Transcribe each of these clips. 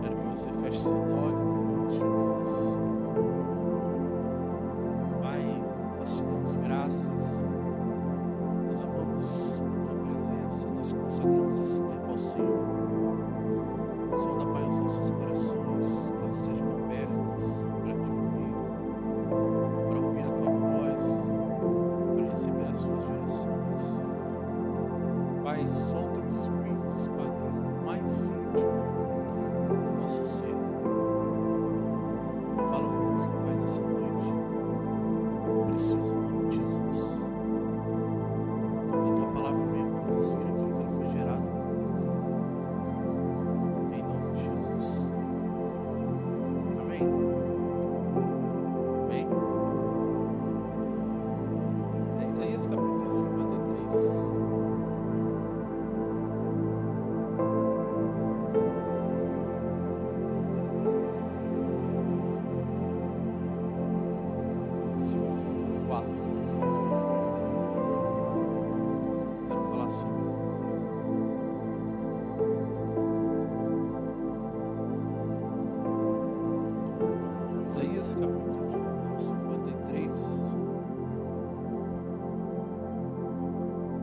Quero que você feche seus olhos em nome de Jesus. Pai, nós te damos graças, nós amamos a tua presença, nós consagramos esse tempo ao Senhor. Sonda, Pai, os nossos corações, que eles estejam abertos para te ouvir, para ouvir a tua voz, para receber as tuas direções. Pai, solta o Espírito, Pai, no mais íntimo do nosso ser. Fala conosco, Pai, nessa noite. Precioso nome de Jesus. Que a tua palavra venha produzir aquilo que ele foi gerado. Em nome de Jesus. Amém. Amém. É Isaías capítulo 53. Versículo 4. Quero falar sobre Isaías capítulo de número 53,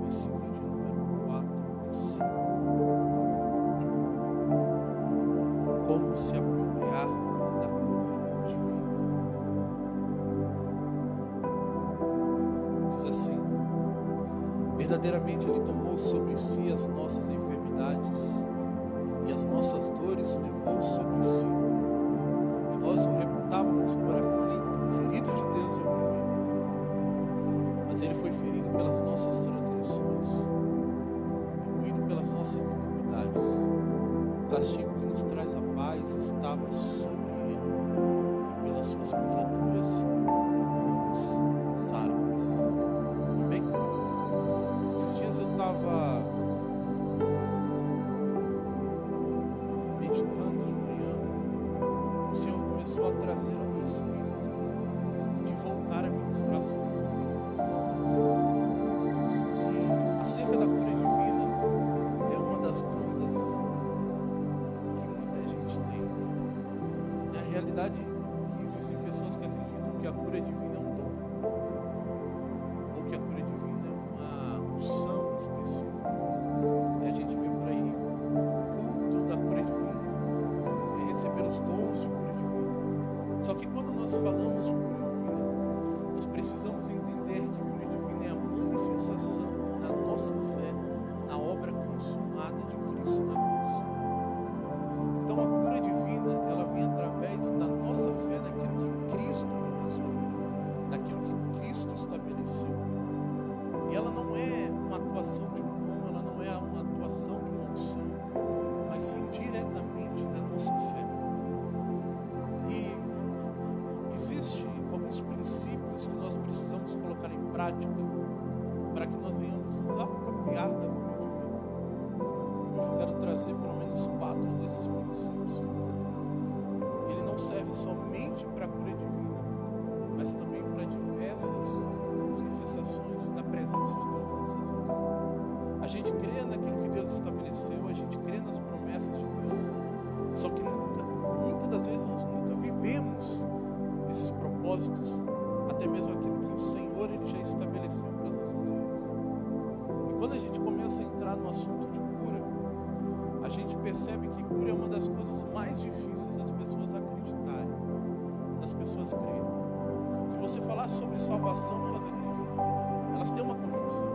versículo de número 4 e 5. Como se apropriar da cura divina. Diz assim: verdadeiramente Ele tomou sobre si as nossas enfermidades e as nossas dores levou sobre si. E nós o reputávamos por aflito, ferido de Deus e oprimido. Mas Ele foi ferido pelas nossas transgressões, moído pelas nossas iniquidades. O castigo que nos traz a paz estava sobre Ele, e pelas suas pisaduras fomos sarados. Amém? Esses dias eu estava meditando de manhã. O Senhor começou a trazer ao meu espírito de voltar a ministrar sobre acerca da cura divina. É uma das dúvidas que muita gente tem. Na realidade, existem pessoas que acreditam que a cura divina é um dom, ou que a cura divina é uma unção específica. E a gente vê por aí o culto da cura divina, é receber os dons de cura divina. Só que quando nós falamos de cura divina, nós precisamos entender que cura divina é a manifestação da nossa fé na obra consumada de Cristo na cruz. Então a cura divina, ela vem através da nossa fé naquilo que Cristo realizou, naquilo que Cristo estabeleceu. E ela não é uma atuação de um dom, ela não é uma atuação de uma unção, mas sim diretamente da nossa fé. E existem alguns princípios que nós precisamos colocar em prática para que nós venhamos nos apropriar da cura divina. Hoje eu quero trazer pelo menos 4 desses princípios. Ele não serve somente para a cura divina, mas também para diversas manifestações da presença de Deus nas nossas vidas. A gente crê naquilo que Deus estabeleceu, a gente crê nas promessas de Deus, só que muitas das vezes nós nunca vivemos esses propósitos, até mesmo aquilo que o Senhor ele já estabeleceu para as nossas vidas. E quando a gente começa a entrar no assunto de cura, a gente percebe que cura é uma das coisas mais difíceis das pessoas acreditarem, das pessoas crerem. Se você falar sobre salvação, elas acreditam, elas têm uma convicção.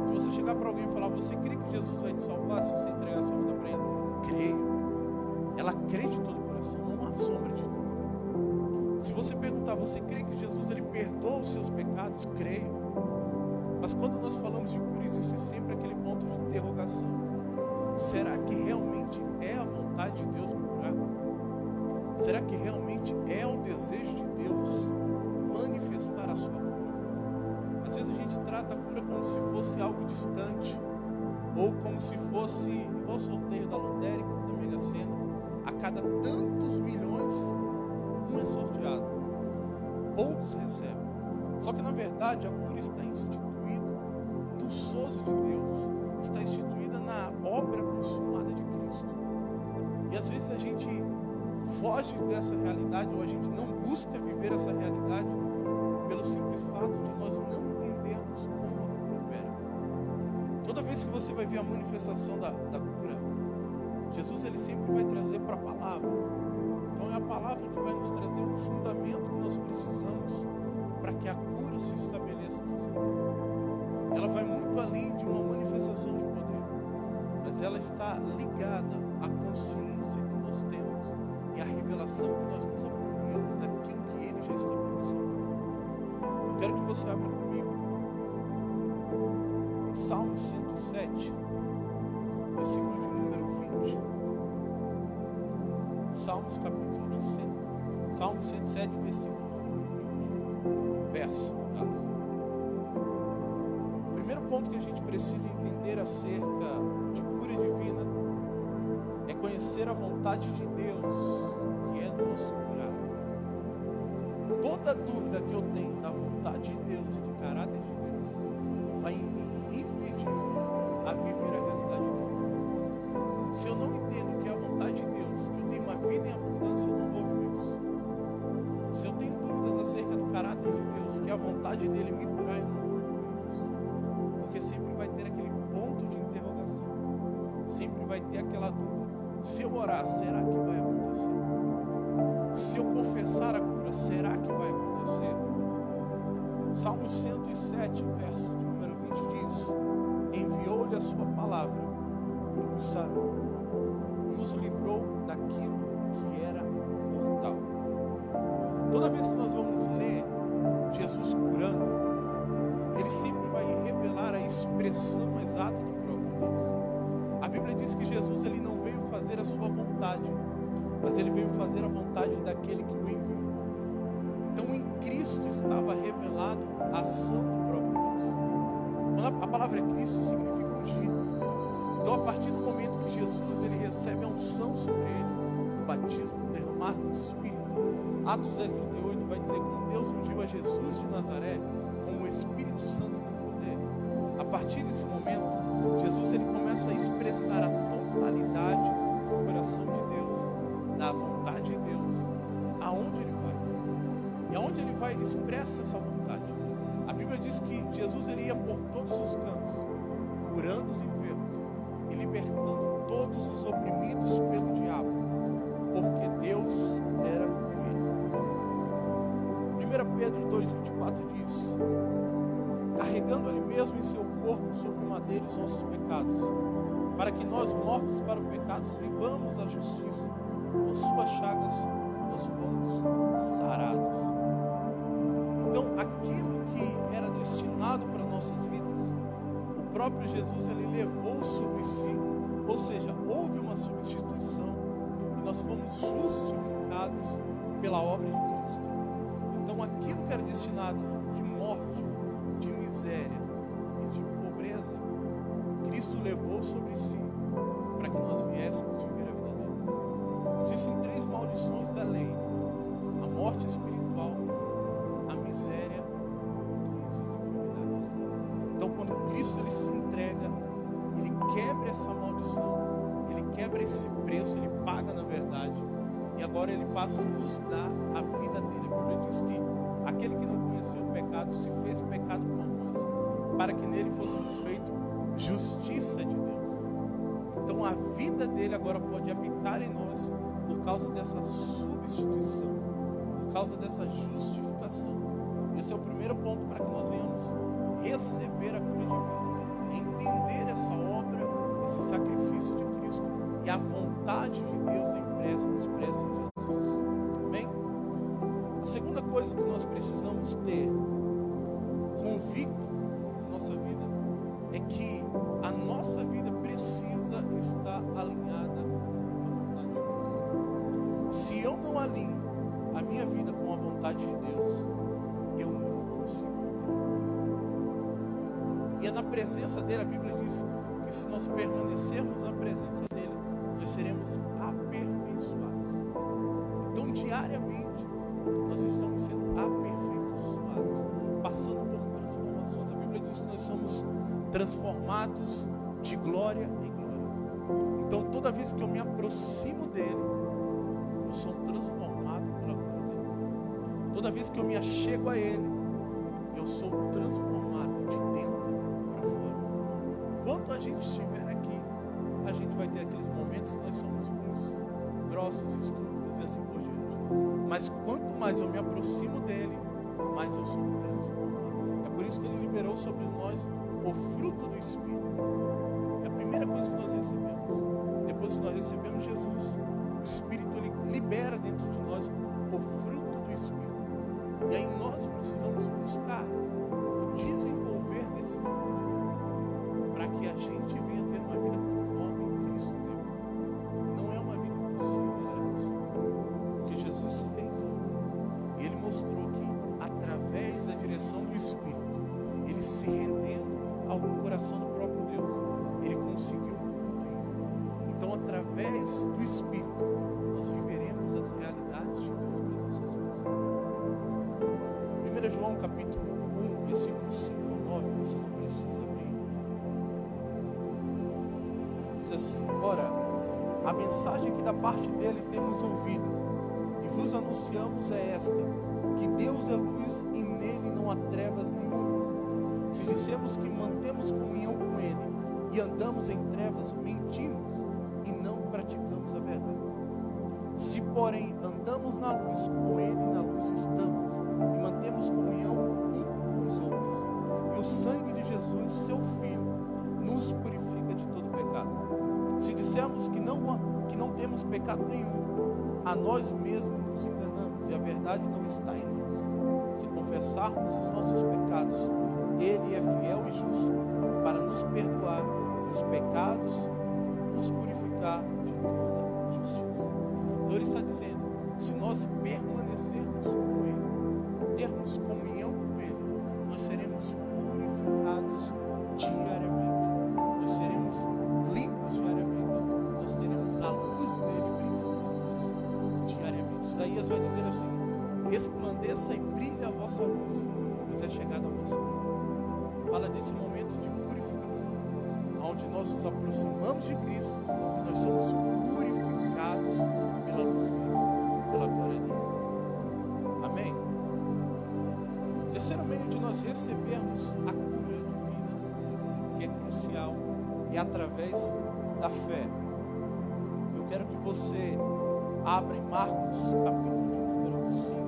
Se você chegar para alguém e falar: você crê que Jesus vai te salvar se você entregar a sua vida para Ele? Creio. Ela crê de todo o coração, não há sombra de dúvida. Se você perguntar: você crê que Jesus ele perdoa os seus pecados? Creio. Mas quando nós falamos de cura, existe sempre aquele ponto de interrogação: será que realmente é a vontade de Deus me curar? Será que realmente é o desejo de Deus manifestar a sua cura? Às vezes a gente trata a cura como se fosse algo distante, ou como se fosse igual o sorteio da lotérica, da Mega Sena. A cada tantos milhões, um é sorteado, poucos recebem. Só que na verdade a cura está instituída no sozo de Deus, está instituída na obra consumada de Cristo. E às vezes a gente foge dessa realidade, ou a gente não busca viver essa realidade pelo simples fato de nós não entendermos como a cura opera. Toda vez que você vai ver a manifestação da cura, Jesus ele sempre vai trazer para a palavra. Então é a palavra que vai nos trazer o fundamento que nós precisamos para que a cura se estabeleça no nosso vida. Ela vai muito além de uma manifestação de poder, mas ela está ligada à consciência que nós temos e à revelação que nós nos apropriamos daquilo que Ele já estabeleceu. Eu quero que você abra comigo em Salmo 107, versículo de número 20. Salmo 107, versículo 20. Verso, no caso. O primeiro ponto que a gente precisa entender acerca de cura divina é conhecer a vontade de Deus, que é nos curar. Toda dúvida que eu tenho da vontade de Deus e do caráter de Deus vai me impedir a viver a realidade dele. Se eu não entendo que é a vontade de Deus, que eu tenho uma vida em abundância, eu não vou viver isso. Se eu tenho dúvidas acerca do caráter de Deus, que é a vontade dele me curar, eu não vou viver isso. Porque sempre vai ter aquele ponto de interrogação. Sempre vai ter aquela dúvida. Se eu orar, será que vai acontecer? Se eu confessar a cura, será que vai acontecer? Salmo 107, verso de número 20 diz: enviou-lhe a sua palavra e nos sarou, nos livrou daquilo que era mortal. Toda vez que nós vamos ler Jesus curando, ele sempre vai revelar a expressão exata do próprio Deus. A Bíblia diz que Jesus ele não veio fazer a sua vontade, mas ele veio fazer a vontade daquele que o enviou. Então em Cristo estava revelado a ação do próprio Deus. Quando a palavra Cristo significa ungido. Então a partir do momento que Jesus ele recebe a unção sobre ele, no batismo, no derramar do Espírito, Atos 10:38 vai dizer que Deus ungiu a Jesus de Nazaré com o Espírito Santo com poder. A partir desse momento, Jesus ele começa a expressar a totalidade do coração de Deus, da vontade de Deus, aonde ele vai. E aonde ele vai, ele expressa essa vontade. A Bíblia diz que Jesus ele ia por todos os cantos, curando os enfermos e libertando todos os oprimidos pelo diabo, porque Deus era com ele. 1 Pedro 2:24 diz: carregando ele mesmo em seu corpo sobre o madeiro os nossos pecados, para que nós, mortos para os pecados, vivamos a justiça. Com suas chagas nós fomos sarados. Então, aquilo que era destinado para nossas vidas, o próprio Jesus ele levou sobre si. Ou seja, houve uma substituição e nós fomos justificados pela obra de Cristo. Então, aquilo que era destinado de morte, de miséria e de pobreza, Cristo levou sobre si para que nós viéssemos viver a vida dele. Existem 3 maldições da lei: a morte espiritual, a miséria, doenças e enfermidades. Então, quando Cristo ele se entrega, ele quebra essa maldição, ele quebra esse preço, ele paga na verdade, e agora ele passa a nos dar a vida dele. A Bíblia diz que aquele que não conheceu o pecado se fez pecado por nós, para que nele fôssemos feitos justiça de Deus. Então a vida dele agora pode habitar em nós por causa dessa substituição, por causa dessa justificação. Esse é o primeiro ponto para que nós venhamos receber a cura divina, entender essa obra, esse sacrifício de Cristo e a vontade de Deus expressa em Jesus. Amém? A segunda coisa que nós precisamos ter convicto na nossa vida é que a nossa vida precisa estar alinhada com a vontade de Deus. Se eu não alinho a minha vida com a vontade de Deus, eu não consigo. E é na presença dele, a Bíblia diz que se nós permanecermos na presença dele, nós seremos aperfeiçoados. Então, diariamente, nós estamos sendo aperfeiçoados, passando por transformações. A Bíblia diz que nós somos transformados de glória em glória. Então, toda vez que eu me aproximo dele, eu sou transformado pela glória dele. Toda vez que eu me achego a ele, eu sou transformado de dentro para fora. Quando a gente estiver aqui, a gente vai ter aqueles momentos que nós somos ruins, grossos, estúpidos e assim por diante. Mas quanto mais eu me aproximo dele, mais eu sou transformado. É por isso que ele liberou sobre nós o fruto do Espírito. É a primeira coisa que nós recebemos. Depois que nós recebemos Jesus, o Espírito ele libera dentro de nós o fruto do Espírito. E aí nós precisamos buscar o desenvolver desse fruto para que a gente venha ter uma vida conforme Cristo teve. Não é uma vida possível, ela é possível. Porque Jesus fez isso. E ele mostrou que através da direção do Espírito, ele se rendendo ao coração do próprio Deus, ele conseguiu tudo. Então, através do Espírito, nós viveremos as realidades de Deus para as nossas vidas. 1 João capítulo 1, versículos 5 a 9, você não precisa abrir. Diz assim: ora, a mensagem que da parte dele temos ouvido e vos anunciamos é esta, que Deus é luz e nele não há trevas nenhuma. Se dissemos que mantemos comunhão com ele e andamos em trevas, mentimos e não praticamos a verdade. Se, porém, andamos na luz, com ele na luz estamos e mantemos comunhão uns com os outros. E o sangue de Jesus, seu Filho, nos purifica de todo pecado. Se dissermos que não temos pecado nenhum, a nós mesmos nos enganamos e a verdade não está em nós. Se confessarmos os nossos pecados, ele é fiel e justo para nos perdoar os pecados, nos purificar de toda justiça. Então ele está dizendo, se nós permanecermos com ele, termos comunhão com ele, nós seremos purificados diariamente. Nós seremos limpos diariamente. Nós teremos a luz dele brilhando em nós diariamente. Isaías vai dizer assim: resplandeça e brilhe a vossa luz, pois é chegado a vossa vida. Fala desse momento de purificação, onde nós nos aproximamos de Cristo e nós somos purificados pela luz dele, pela glória dele. Amém? O terceiro meio de nós recebermos a cura divina, que é crucial, é através da fé. Eu quero que você abra em Marcos capítulo de número 5.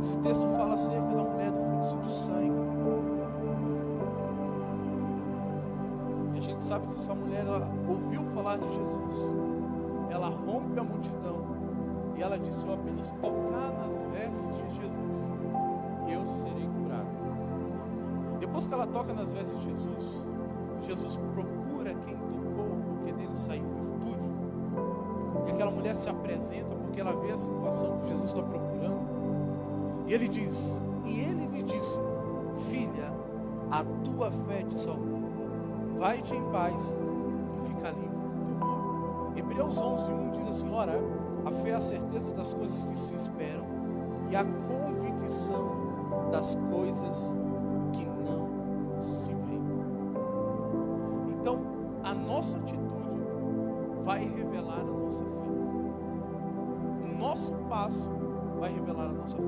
O texto fala acerca da mulher do fluxo de sangue. E a gente sabe que essa mulher, ela ouviu falar de Jesus. Ela rompe a multidão. E ela disse: eu apenas tocar nas vestes de Jesus, eu serei curado. Depois que ela toca nas vestes de Jesus, Jesus procura quem tocou, porque dele saiu virtude. E aquela mulher se apresenta porque ela vê a situação que Jesus está procurando. E ele lhe disse: filha, a tua fé te salvou. Vai-te em paz e fica livre do teu mal. Hebreus 11:1 diz assim: ora, a fé é a certeza das coisas que se esperam e a convicção das coisas que não se veem. Então, a nossa atitude vai revelar a nossa fé. O nosso passo vai revelar a nossa fé.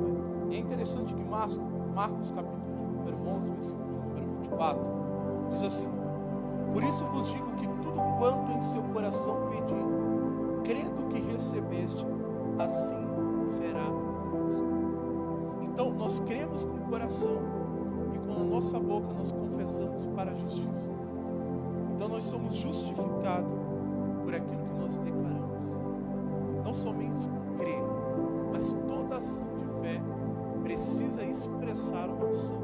É interessante que Marcos capítulo de número 11, versículo de número 24, diz assim: por isso vos digo que tudo quanto em seu coração pedir, crendo que recebeste, assim será convosco. Então nós cremos com o coração e com a nossa boca nós confessamos para a justiça. Então nós somos justificados por aquilo que nós declaramos. Não somente crer, mas toda ação de fé precisa expressar uma ação.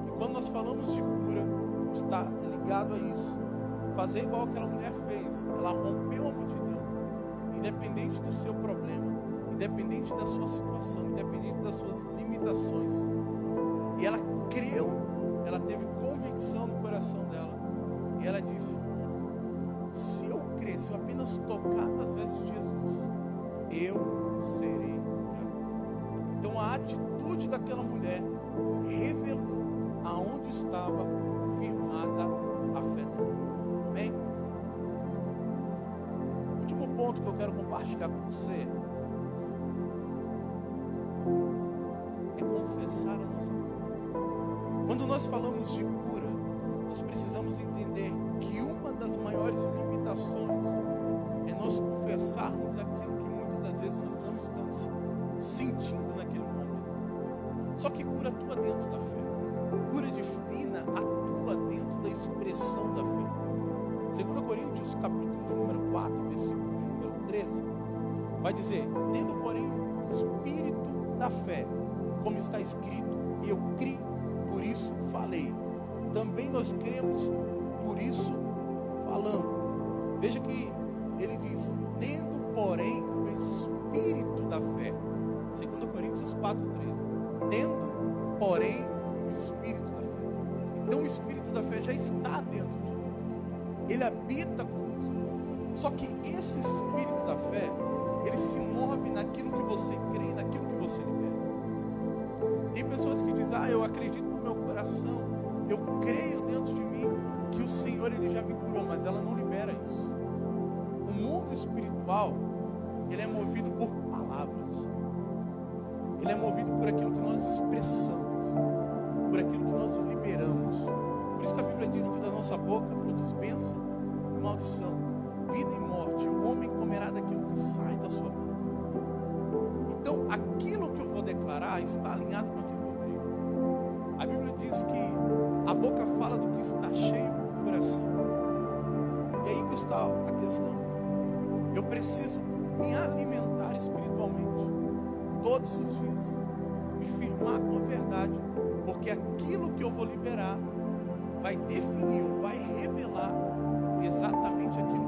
E quando nós falamos de cura, está ligado a isso. Fazer igual aquela mulher fez. Ela rompeu a multidão, independente do seu problema, independente da sua situação, independente das suas limitações. E ela creu, ela teve convicção no coração dela. E ela disse: apenas tocar nas vestes de Jesus, eu serei curado. Então a atitude daquela mulher revelou aonde estava firmada a fé dela. Amém? O último ponto que eu quero compartilhar com você é confessar a nossa cura. Quando nós falamos de cura, nós precisamos entender que uma das maiores limitações é nós confessarmos aquilo que muitas das vezes nós não estamos sentindo naquele momento. Só que cura atua dentro da fé. Cura divina atua dentro da expressão da fé. 2 Coríntios, capítulo de número 4, versículo de número 13, vai dizer: tendo, porém, o espírito da fé, como está escrito, eu criei, por isso falei. Também nós cremos, por isso falamos. Veja que ele diz: tendo, porém, o espírito da fé. 2 Coríntios 4:13. Tendo, porém, o espírito da fé. Então o espírito da fé já está dentro de nós. Ele habita conosco. Só que esse espírito da fé, ele se move naquilo que você crê, naquilo que você libera. Tem pessoas que dizem: eu acredito no meu coração, eu creio dentro de mim que o Senhor ele já me curou, mas ela não libera isso. O mundo espiritual, ele é movido por palavras. Ele é movido por aquilo que nós expressamos, por aquilo que nós liberamos. Por isso que a Bíblia diz que da nossa boca produz bênção e maldição, vida e morte. O homem comerá daquilo que sai da sua boca. Então, aquilo que eu vou declarar está alinhado com aquilo que eu creio. A Bíblia diz que a boca fala do que está cheio do coração. E aí que está a questão. Eu preciso me alimentar espiritualmente todos os dias, me firmar com a verdade, porque aquilo que eu vou liberar vai definir, vai revelar exatamente aquilo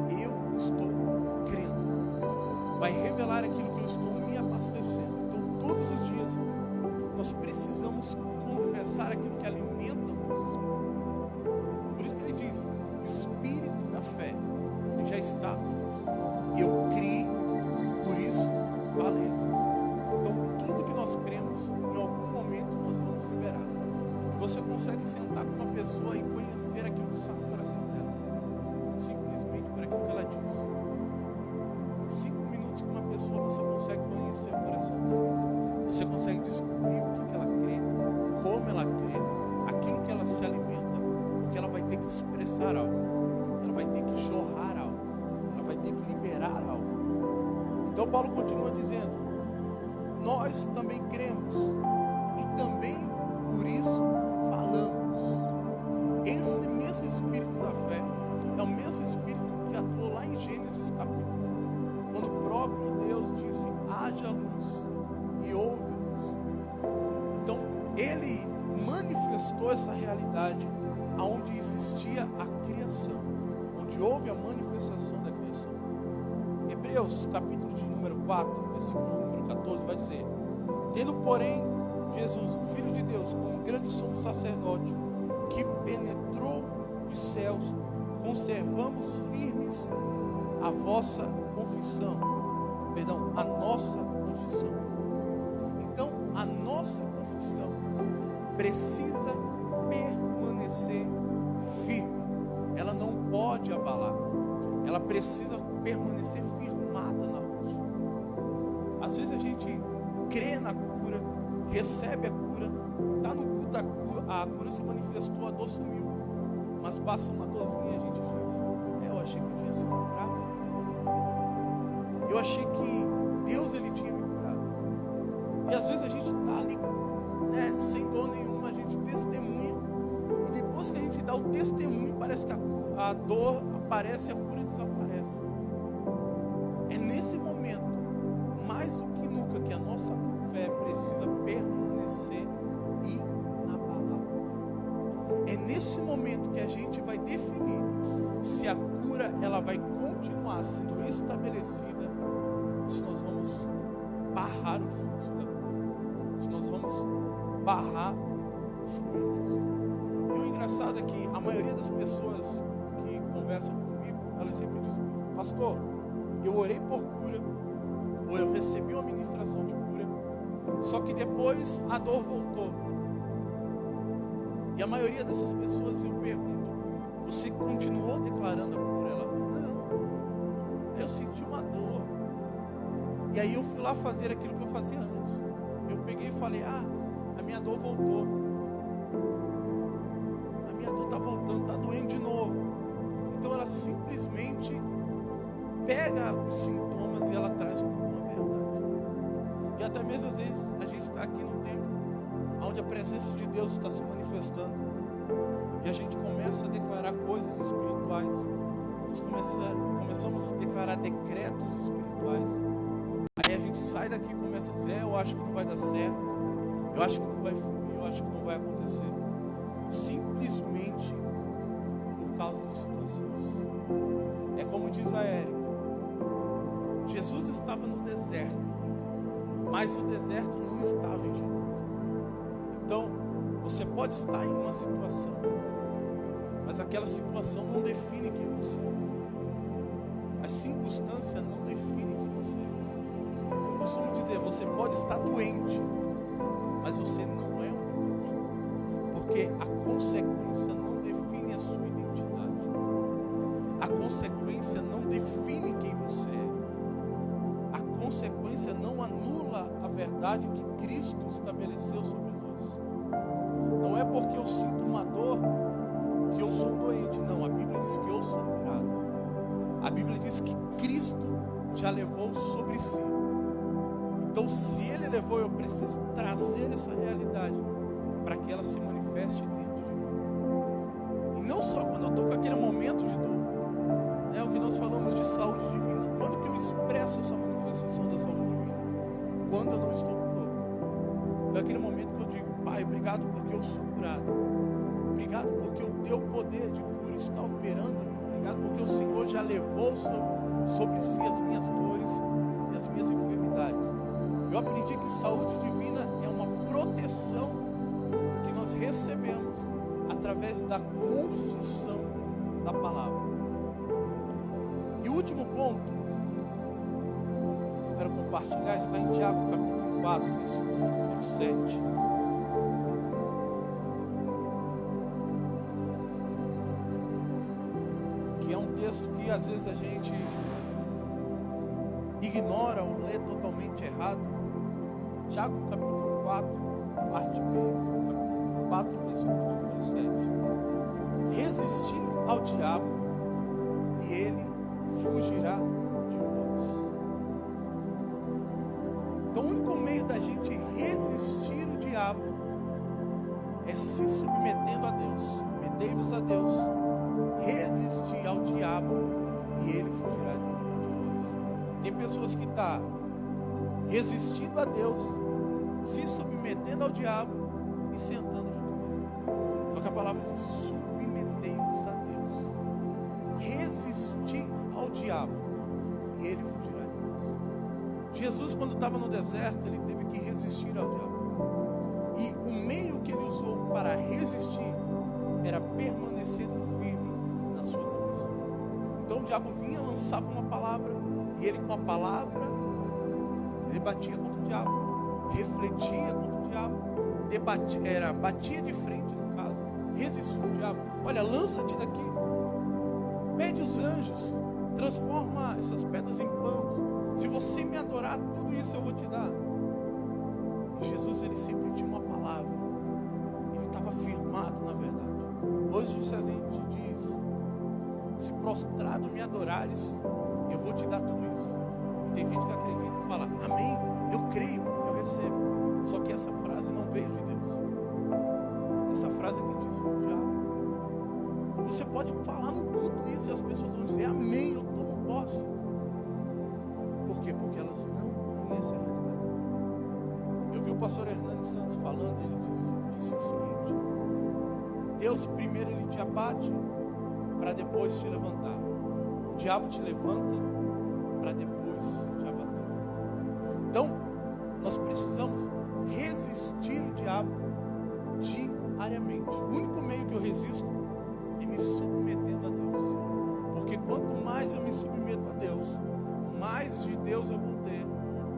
que eu estou crendo, vai revelar aquilo que eu estou me abastecendo. Então todos os dias nós precisamos confessar aquilo que alimenta o nosso espírito. Por isso que ele diz: o espírito da fé, ele já está conosco. Eu criei, por isso falei. Então tudo que nós cremos, em algum momento nós vamos liberar. Você consegue sentar com uma pessoa e conhecer aquilo que está no coração dela, simplesmente por aquilo que ela diz. Em 5 minutos com uma pessoa você consegue conhecer o coração dela. Você consegue descobrir o que ela crê, como ela crê, aquilo que ela se alimenta, porque ela vai ter que expressar algo, ela vai ter que jorrar algo, ela vai ter que liberar algo. Então Paulo continua dizendo: nós também cremos e também por isso falamos. Esse mesmo espírito da fé é o mesmo espírito que atuou lá em Gênesis capítulo 1, quando o próprio Deus disse: haja luz e houve luz. Então ele manifestou essa realidade aonde existia a criação, onde houve a manifestação da criação. Hebreus capítulo de número 4, versículo número 14 vai dizer: tendo, porém, Jesus, o Filho de Deus, como grande sumo sacerdote, que penetrou os céus, conservamos firmes a vossa confissão. Perdão, a nossa confissão. Então, a nossa confissão precisa permanecer firme. Ela não pode abalar. Ela precisa permanecer firmada na rocha. Às vezes a gente crê na cura, recebe a cura, está no culto da cura, a cura se manifestou, a dor sumiu, mas passa uma dorzinha e a gente diz: eu achei que eu tinha sido curado, eu achei que Deus ele tinha me curado. E às vezes a gente está ali, né, sem dor nenhuma, a gente testemunha, e depois que a gente dá o testemunho, parece que a dor aparece e a cura desaparece. É nesse momento, mais do que nunca, que a nossa fé precisa permanecer inabalável. É nesse momento que a gente vai definir se a cura ela vai continuar sendo estabelecida, se nós vamos barrar o fluxo da cura, se nós vamos barrar o fluido. E o engraçado é que a maioria das pessoas que conversam comigo, elas sempre dizem: pastor, eu orei por cura, ou eu recebi uma ministração de cura, só que depois a dor voltou. E a maioria dessas pessoas, eu pergunto, você continuou declarando a cura? Ela, não, eu senti uma dor. E aí eu fui lá fazer aquilo que eu fazia antes. Eu peguei e falei, a minha dor voltou. A minha dor está voltando, está doendo de novo. Então ela simplesmente pega os sintomas e ela traz como uma verdade. E até mesmo às vezes a gente está aqui no tempo onde a presença de Deus está se manifestando. E a gente começa a declarar coisas espirituais. Nós começamos a declarar decretos espirituais. Aí a gente sai daqui e começa a dizer, eu acho que não vai dar certo, eu acho que não vai fluir, eu acho que não vai acontecer. Simplesmente por causa de situações. É como diz a Érica, Jesus estava no deserto, mas o deserto não estava em Jesus. Então, você pode estar em uma situação, mas aquela situação não define quem você é. As circunstâncias não definem quem você é. Eu costumo dizer, você pode estar doente, mas você não é um doente. Porque a consequência não define a sua identidade. A consequência não define quem você é. A consequência não anula a verdade que Cristo estabeleceu sobre nós. Não é porque eu sinto uma dor que eu sou doente. Não, a Bíblia diz que eu sou curado. A Bíblia diz que Cristo já levou sobre si. Então, se Ele levou, eu preciso trazer essa realidade para que ela se manifeste dentro de mim. E não só quando eu estou com aquele momento de dor. É o que nós falamos de saúde divina. Quando que eu expresso essa manifestação da saúde divina? Quando eu não estou com dor. Então, é aquele momento que eu digo, Pai, obrigado porque eu sou curado. Obrigado porque o teu poder de cura está operando. Obrigado porque o Senhor já levou sobre si as minhas dores e as minhas enfermidades. Eu aprendi que saúde divina é uma proteção que nós recebemos através da confissão da palavra. E o último ponto que eu quero compartilhar está em Tiago capítulo 4, versículo número 7. Que é um texto que às vezes a gente ignora ou lê totalmente errado. Tiago capítulo 4, parte B, capítulo 4, versículo número 7. Resistir ao diabo e ele fugirá de vós. Então o único meio da gente resistir o diabo é se submetendo a Deus. Submetei-vos a Deus. Resistir ao diabo e ele fugirá de vós. Tem pessoas que estão resistindo a Deus, se submetendo ao diabo e sentando junto com ele. Só que a palavra diz, submetei-vos a Deus. Resistir ao diabo e ele fugirá de vós. Jesus, quando estava no deserto, ele teve que resistir ao diabo. E o meio que ele usou para resistir era permanecer firme na sua confissão. Então o diabo vinha, lançava uma palavra, e ele com a palavra debatia contra o diabo, refletia contra o diabo, batia de frente, no caso, resistia ao diabo. Olha, lança-te daqui, pede os anjos, transforma essas pedras em pão. Se você me adorar, tudo isso eu vou te dar. E Jesus, ele sempre tinha uma palavra, ele estava firmado na verdade. Hoje, se a gente diz, se prostrado me adorares, eu vou te dar tudo isso. E tem gente que acredita e fala, amém, eu creio, eu recebo. Só que essa frase não veio de Deus. Essa frase que diz foi o diabo. Você pode falar no culto isso e as pessoas vão dizer, amém, eu tomo posse. Por quê? Porque elas não conhecem a realidade. Eu vi o pastor Hernandes Santos falando, ele disse o seguinte, Deus primeiro ele te abate para depois te levantar. O diabo te levanta para depois te abater. Então, nós precisamos resistir o diabo diariamente. O único meio que eu resisto é me submetendo a Deus. Porque quanto mais eu me submeto a Deus, mais de Deus eu vou ter,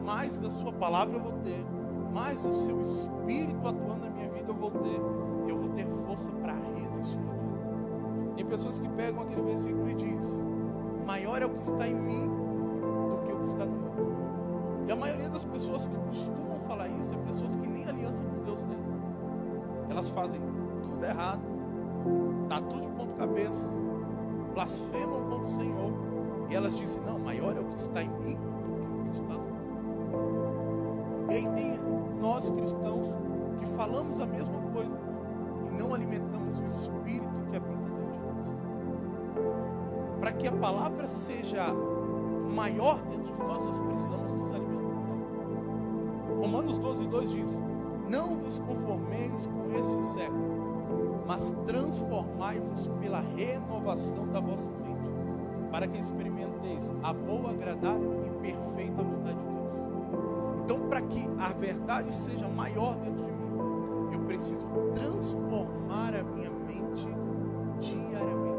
mais da sua palavra eu vou ter, mais do seu Espírito atuando na minha vida eu vou ter, e eu vou ter força para resistir. Tem pessoas que pegam aquele versículo e diz: maior é o que está em mim do que o que está no mundo. E a maioria das pessoas que costumam falar isso é pessoas que nem aliança com Deus têm. Elas fazem tudo errado, tá tudo de ponta cabeça, blasfemam contra o Senhor, e elas dizem: não, maior é o que está em mim do que o que está no mundo. E aí tem nós cristãos que falamos a mesma coisa e não alimentamos o Espírito que habita dentro de nós. Para que a palavra seja maior dentro de nós, nós precisamos nos alimentar dela. Romanos 12:2 diz: não vos conformeis com esse século, mas transformai-vos pela renovação da vossa mente, para que experimenteis a boa, agradável e perfeita vontade de Deus. Então, para que a verdade seja maior dentro de mim, eu preciso transformar a minha mente diariamente.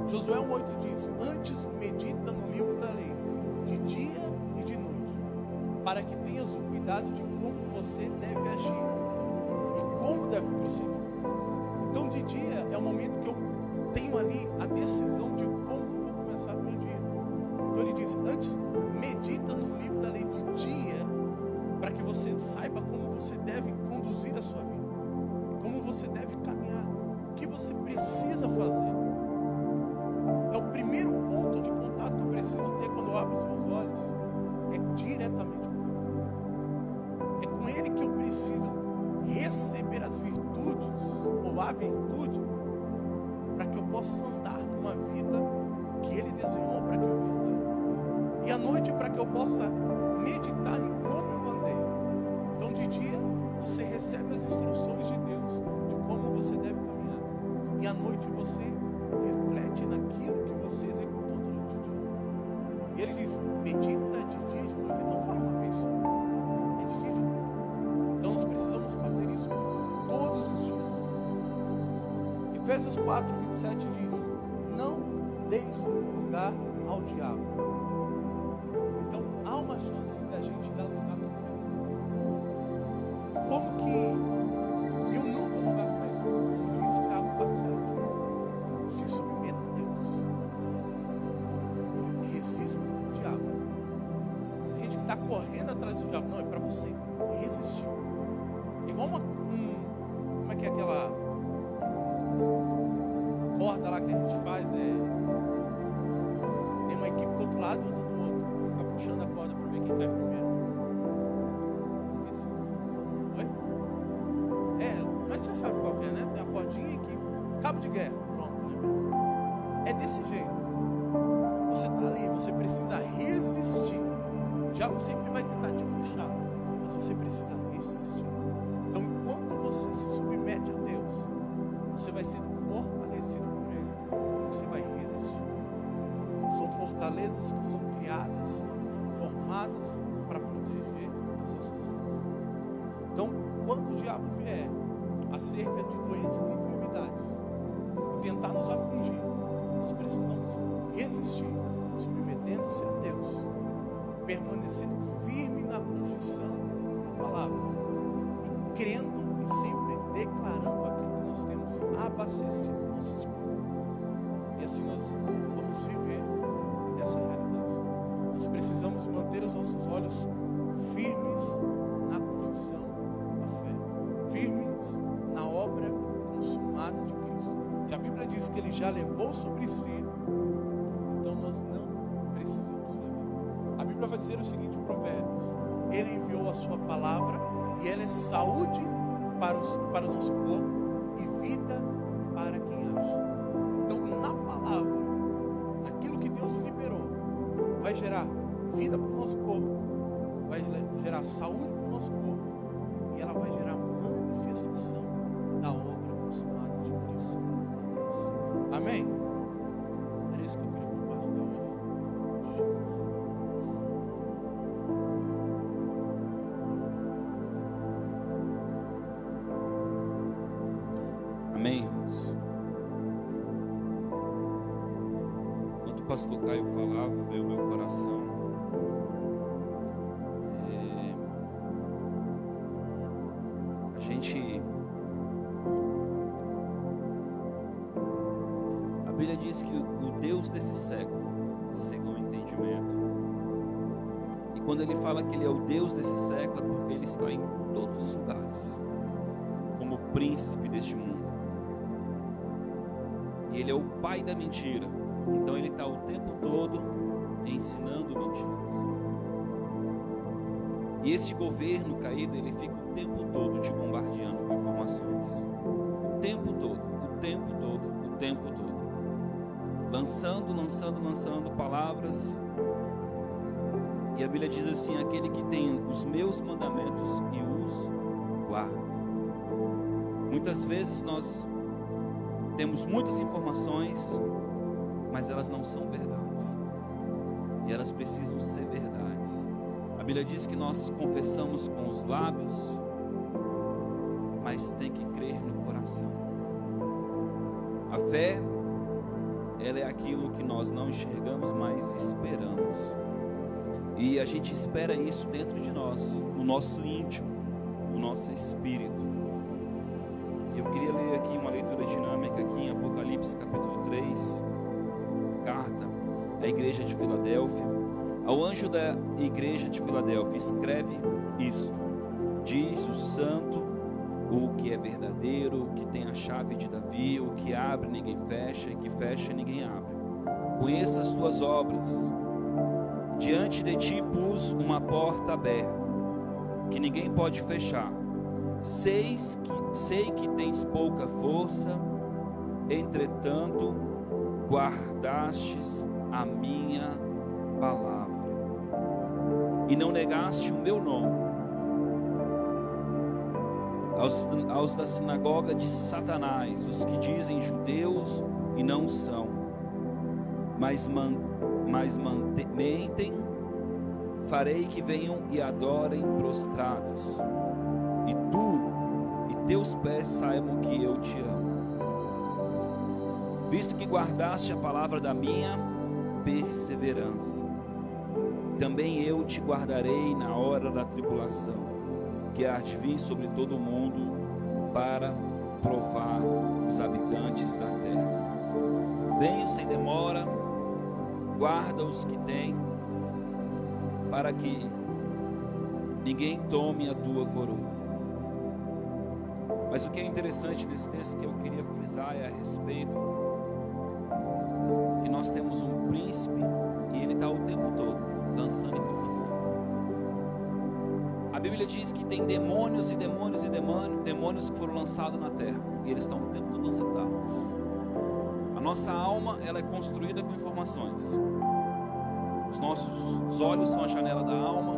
Josué 1:8 diz: antes medita no livro da lei, de dia e de noite, para que tenhas o cuidado de como você deve agir e como deve prosseguir. Então, de dia é o momento que eu tenho ali a decisão de como vou começar o meu dia. Então ele diz: antes medita no livro da lei de dia, para que você saiba como você deve conduzir a sua vida, como você deve caminhar, o que você precisa fazer. É o primeiro ponto de contato que eu preciso ter quando eu abro os meus olhos, é diretamente com Ele. É com Ele que eu preciso receber as virtudes, ou a virtude, para que eu possa andar numa vida que Ele desenhou para que eu viva. E à noite, para que eu possa meditar em como eu andei. Então, de dia, você recebe as instruções de Deus, de como você deve caminhar. E à noite, você reflete naquilo que você executou durante o dia. E ele diz: medita de dia e de noite. Ele não fala uma vez só, é de dia e de noite. Então, nós precisamos fazer isso todos os dias. Efésios 4:27 diz: não deis lugar ao diabo. Então há uma chance da gente dar lugar para ele. Como que eu não dou lugar para ele? Como diz Tiago 4:7, se submeta a Deus, resista ao diabo. Tem gente que está correndo atrás do diabo. Não, é para você resistir. É igual como é que é aquela corda lá que a gente faz, tem uma equipe do outro lado e outra do outro, fica puxando a corda para ver quem cai primeiro. Esqueci. Oi? Mas você sabe qual que é, né? Tem a cordinha que cabo de guerra, pronto, lembrei. É desse jeito. Você está ali, você precisa resistir. O diabo sempre vai tentar te puxar, mas você precisa resistir. Então, enquanto você se submete a Deus, você vai sendo fortalecido por Ele, você vai resistir. São fortalezas que são criadas, formadas para proteger as nossas vidas. Então, quando o diabo vier acerca de doenças e enfermidades, tentar nos afligir, nós precisamos resistir, submetendo-se a Deus, permanecendo firme na confissão da palavra, e crendo e sempre declarando aquilo que nós temos abastecido o nosso espírito. E assim nós vamos viver essa realidade. Nós precisamos manter os nossos olhos firmes na confissão da fé, firmes na obra consumada de Cristo. Se a Bíblia diz que Ele já levou sobre si, então nós não precisamos levar. A Bíblia vai dizer o seguinte em Provérbios: Ele enviou a sua palavra e ela é saúde para o nosso corpo e vida para quem age. Então, na palavra, aquilo que Deus liberou vai gerar vida para o nosso corpo, vai gerar saúde para o nosso corpo, e ela vai gerar manifestação da obra consumada de Cristo. Amém? Era isso que eu queria compartilhar hoje. Jesus. Amém, irmãos? Enquanto o o pastor Caio falava, veio ao meu coração. A Bíblia diz que o Deus desse século cegou o entendimento. E quando ele fala que ele é o Deus desse século, é porque ele está em todos os lugares, como príncipe deste mundo. E ele é o pai da mentira. Então ele está o tempo todo ensinando mentiras. E este governo caído, ele fica o tempo todo te bombardeando com informações. O tempo todo, o tempo todo, o tempo todo. Lançando palavras. E a Bíblia diz assim: aquele que tem os meus mandamentos e os guarda. Muitas vezes nós temos muitas informações, mas elas não são verdades. E elas precisam ser verdades. A Bíblia diz que nós confessamos com os lábios, mas tem que crer no coração. A fé, ela é aquilo que nós não enxergamos, mas esperamos. E a gente espera isso dentro de nós, no nosso íntimo, no nosso espírito. Eu queria ler aqui uma leitura dinâmica aqui em Apocalipse capítulo 3, carta à igreja de Filadélfia. Ao anjo da igreja de Filadélfia, escreve isto: diz o santo, o que é verdadeiro, o que tem a chave de Davi, o que abre ninguém fecha, e que fecha ninguém abre. Conheça as tuas obras. Diante de ti pus uma porta aberta, que ninguém pode fechar. Sei que tens pouca força, entretanto guardastes a minha palavra e não negaste o meu nome. Aos da sinagoga de Satanás, os que dizem judeus e não são, mas mentem, farei que venham e adorem prostrados, e tu e teus pés saibam que eu te amo, visto que guardaste a palavra da minha perseverança. Também eu te guardarei na hora da tribulação, que há de vir sobre todo o mundo, para provar os habitantes da terra. Venho sem demora, guarda os que têm, para que ninguém tome a tua coroa. Mas o que é interessante nesse texto que eu queria frisar é a respeito que nós temos um príncipe e ele está o tempo todo lançando informação. A Bíblia diz que tem demônios e demônios e demônios que foram lançados na terra, e eles estão o tempo todo lançando dardos. A nossa alma, ela é construída com informações. Os nossos olhos são a janela da alma,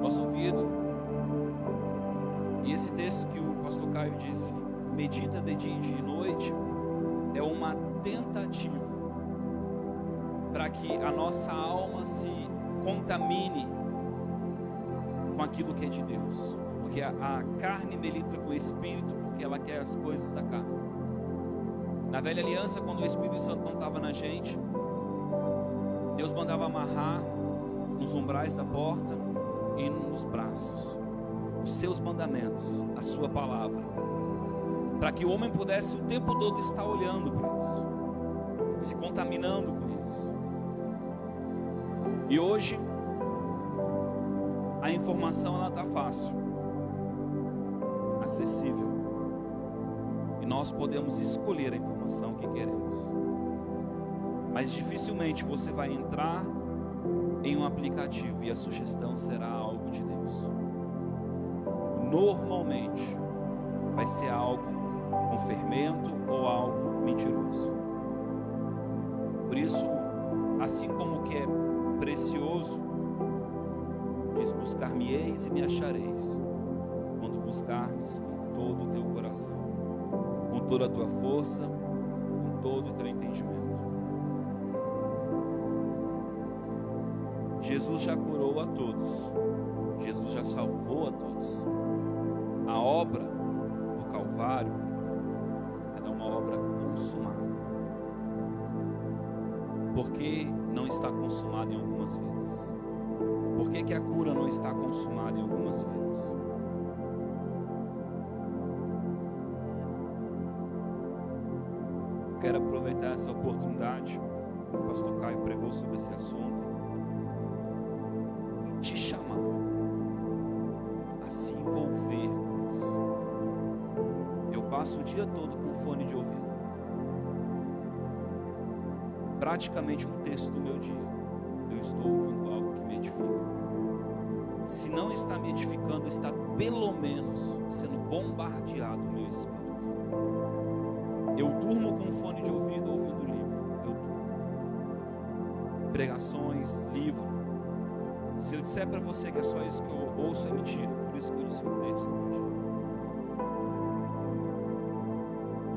nosso ouvido. E esse texto que o pastor Caio disse, medita de dia e de noite, é uma tentativa para que a nossa alma se contamine com aquilo que é de Deus, porque a carne milita com o Espírito, porque ela quer as coisas da carne. Na velha aliança, quando o Espírito Santo não estava na gente, Deus mandava amarrar nos umbrais da porta e nos braços os seus mandamentos, a sua palavra, para que o homem pudesse o tempo todo estar olhando para isso, se contaminando com isso. E hoje a informação, ela está fácil, acessível, e nós podemos escolher a informação que queremos. Mas dificilmente você vai entrar em um aplicativo e a sugestão será algo de Deus. Normalmente vai ser algo com fermento ou algo mentiroso. Por isso, assim como que é precioso, diz: buscar-me-eis e me achareis, quando buscarmes com todo o teu coração, com toda a tua força, com todo o teu entendimento. Jesus já curou a todos, Jesus já salvou a todos. A obra do Calvário, ela é uma obra consumada. Por que não está consumado em algumas vidas? Por que a cura não está consumada em algumas vidas? Quero aproveitar essa oportunidade. O pastor Caio pregou sobre esse assunto. E te chamar a se envolver com isso. Eu passo o dia todo com fone de ouvido. Praticamente um terço do meu dia eu estou ouvindo algo que me edifica. Se não está me edificando, está pelo menos sendo bombardeado o meu espírito. Eu durmo com fone de ouvido ouvindo livro. Eu durmo. Pregações, livro. Se eu disser para você que é só isso que eu ouço, é mentira. Por isso que eu disse um texto no dia.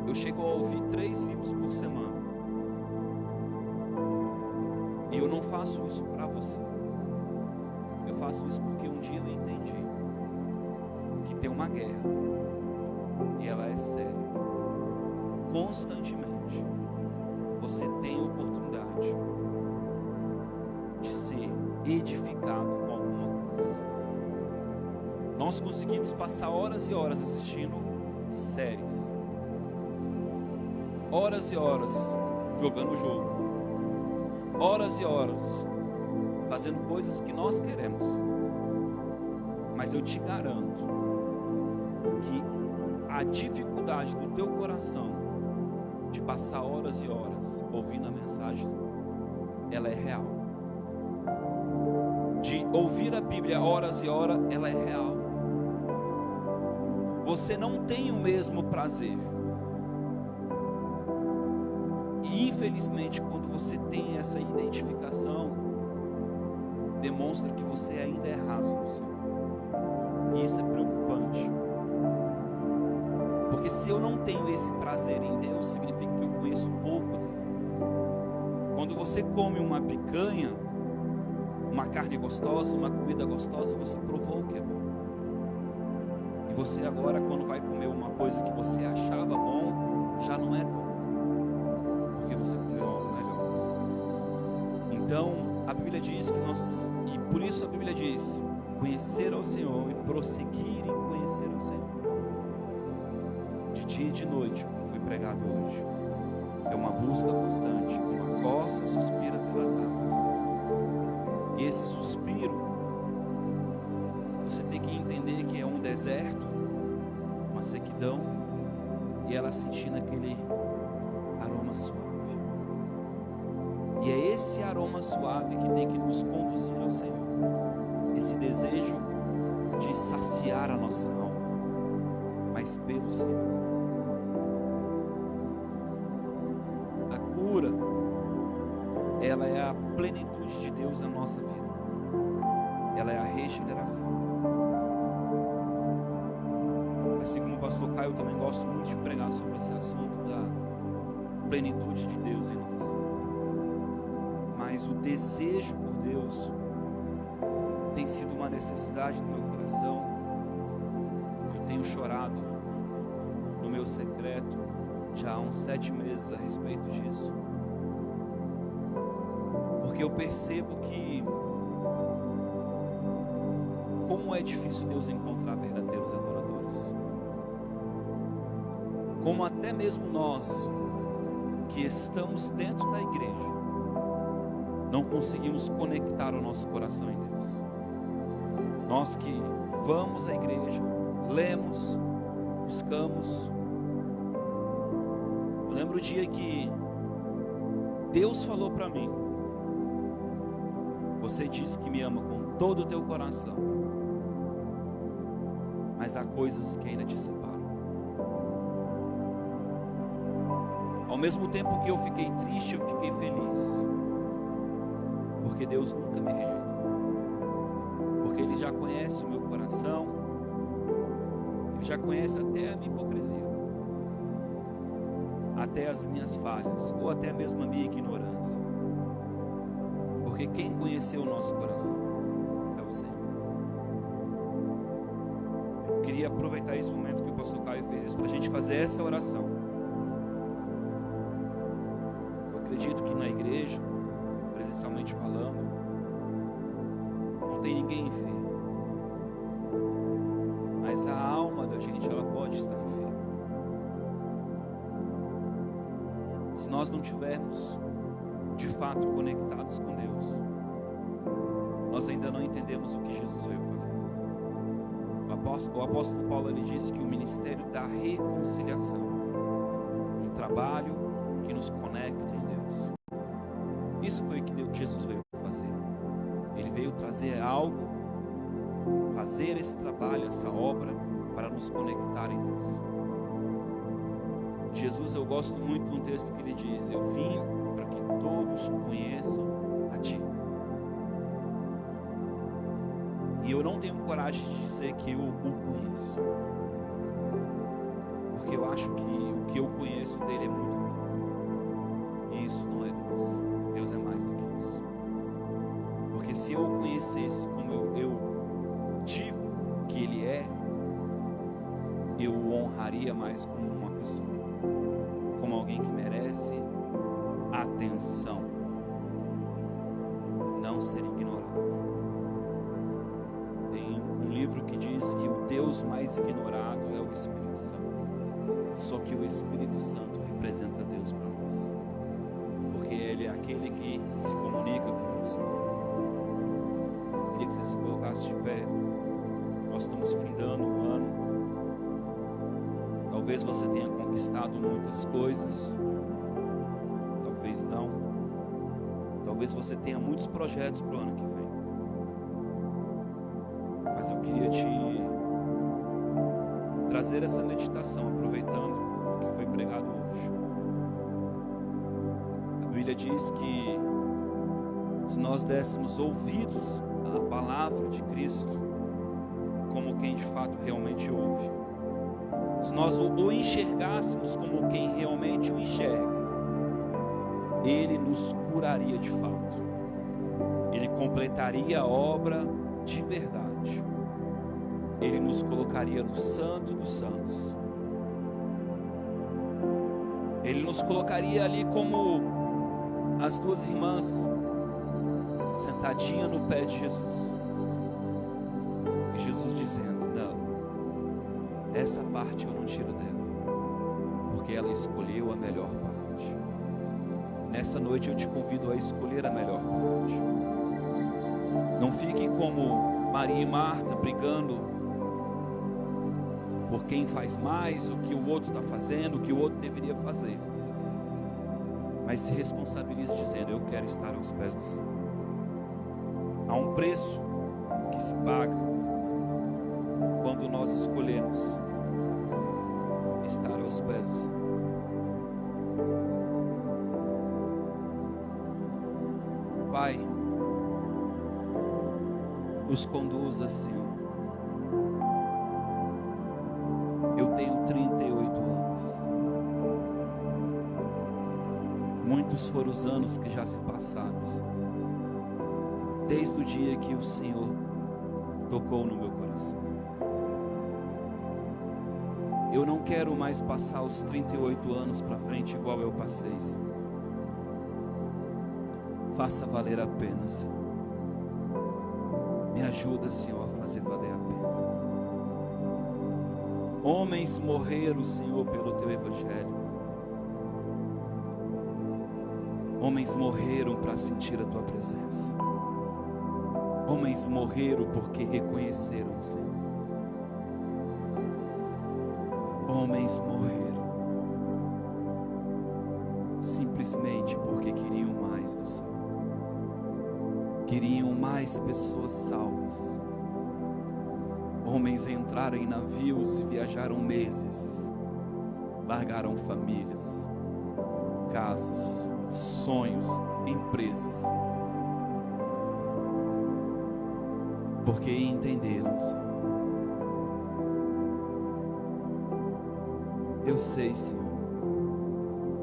Eu chego a ouvir 3 livros por semana. E eu não faço isso para você. Eu faço isso porque um dia eu entendi que tem uma guerra. E ela é séria. Constantemente você tem a oportunidade de ser edificado com alguma coisa. Nós conseguimos passar horas e horas assistindo séries, horas e horas jogando o jogo, horas e horas fazendo coisas que nós queremos, mas eu te garanto que a dificuldade do teu coração de passar horas e horas ouvindo a mensagem, ela é real. De ouvir a Bíblia horas e horas, ela é real. Você não tem o mesmo prazer. E infelizmente, quando você tem essa identificação, demonstra que você ainda é raso no Senhor. E isso é preocupante. Porque se eu não tenho esse prazer em Deus, significa que eu conheço pouco dele. Quando você come uma picanha, uma carne gostosa, uma comida gostosa, você provou o que é bom. E você agora, quando vai comer uma coisa que você achava bom, já não é tão bom, porque você comeu algo melhor. Então, a Bíblia diz que nós, e por isso a Bíblia diz, conhecer ao Senhor e prosseguir em conhecer o Senhor. De dia e de noite, como foi pregado hoje. É uma busca constante, uma corça suspira pelas águas. E esse suspiro, você tem que entender que é um deserto, uma sequidão, e ela sentindo aquele aroma suave. E é esse aroma suave que tem que nos conduzir ao Senhor. Esse desejo de saciar a nossa alma, mas pelo Senhor. A cura, ela é a plenitude de Deus na nossa vida. Ela é a regeneração. Assim como o pastor Caio, eu também gosto muito de pregar sobre esse assunto da plenitude de Deus em nós. Mas o desejo por Deus tem sido uma necessidade do meu coração. Eu tenho chorado no meu secreto já há uns 7 meses a respeito disso. Porque eu percebo que como é difícil Deus encontrar verdadeiros adoradores. Como até mesmo nós que estamos dentro da igreja não conseguimos conectar o nosso coração em Deus. Nós que vamos à igreja, lemos, buscamos. Eu lembro o dia que Deus falou para mim: você diz que me ama com todo o teu coração, mas há coisas que ainda te separam. Ao mesmo tempo que eu fiquei triste, eu fiquei feliz, porque Deus nunca me rejeitou. Porque Ele já conhece o meu coração, Ele já conhece até a minha hipocrisia, até as minhas falhas, ou até mesmo a minha ignorância. Porque quem conheceu o nosso coração é o Senhor. Eu queria aproveitar esse momento que o pastor Caio fez isso para a gente fazer essa oração. Eu acredito que na igreja presencialmente falando, não tem ninguém enfermo. Mas a alma da gente, ela pode estar enferma. Se nós não tivermos de fato conectados com Deus, nós ainda não entendemos o que Jesus veio fazer. O apóstolo Paulo, ele disse que o ministério da reconciliação, um trabalho que nos conecta em Deus. Isso foi o que Jesus veio fazer. Ele veio trazer algo, fazer esse trabalho, essa obra, para nos conectar em Deus. Jesus, eu gosto muito de um texto que ele diz: eu vim para que todos conheçam a Ti. E eu não tenho coragem de dizer que eu o conheço, porque eu acho que o que eu conheço dele é muito bom. E isso não é Deus. Deus é mais do que isso. Porque se eu o conhecesse como eu digo que Ele é, eu o honraria mais como uma pessoa, como alguém que merece atenção, não ser ignorado. Tem um livro que diz que o Deus mais ignorado é o Espírito Santo. Só que o Espírito Santo representa Deus para nós, porque Ele é aquele que se comunica conosco. Queria que você se colocasse de pé. Nós estamos findando o ano. Talvez você tenha conquistado muitas coisas, talvez não. Talvez você tenha muitos projetos para o ano que vem. Mas eu queria te trazer essa meditação, aproveitando o que foi pregado hoje. A Bíblia diz que se nós dessemos ouvidos à palavra de Cristo, como quem de fato realmente ouve, se nós o enxergássemos como quem realmente o enxerga, Ele nos curaria de fato. Ele completaria a obra de verdade. Ele nos colocaria no Santo dos Santos. Ele nos colocaria ali como as duas irmãs, sentadinha no pé de Jesus. E Jesus dizendo: não, essa parte eu não tiro dela, porque ela escolheu a melhor parte. Nessa noite eu te convido a escolher a melhor parte. Não fique como Maria e Marta brigando por quem faz mais, o que o outro está fazendo, o que o outro deveria fazer. Mas se responsabilize dizendo: eu quero estar aos pés do Senhor. Há um preço que se paga quando nós escolhemos estar aos pés do Senhor. Pai, nos conduza, Senhor. Eu tenho 38 anos. Muitos foram os anos que já se passaram, Senhor, desde o dia que o Senhor tocou no meu coração. Eu não quero mais passar os 38 anos para frente igual eu passei, Senhor. Faça valer a pena, Senhor. Me ajuda, Senhor, a fazer valer a pena. Homens morreram, Senhor, pelo Teu Evangelho. Homens morreram para sentir a Tua presença. Homens morreram porque reconheceram o Senhor. Homens morreram simplesmente porque queriam mais do Senhor. Queriam mais pessoas salvas. Homens entraram em navios e viajaram meses. Largaram famílias, casas, sonhos, empresas, porque entenderam, Senhor. Eu sei, Senhor,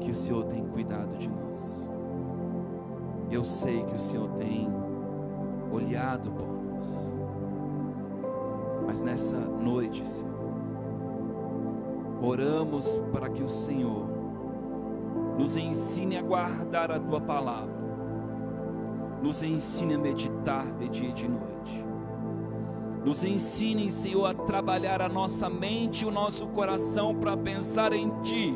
que o Senhor tem cuidado de nós. Eu sei que o Senhor tem olhado por nós. Mas nessa noite, Senhor, oramos para que o Senhor nos ensine a guardar a Tua palavra, Nos ensine a meditar de dia e de noite. Nos ensine, Senhor, a trabalhar a nossa mente e o nosso coração para pensar em Ti,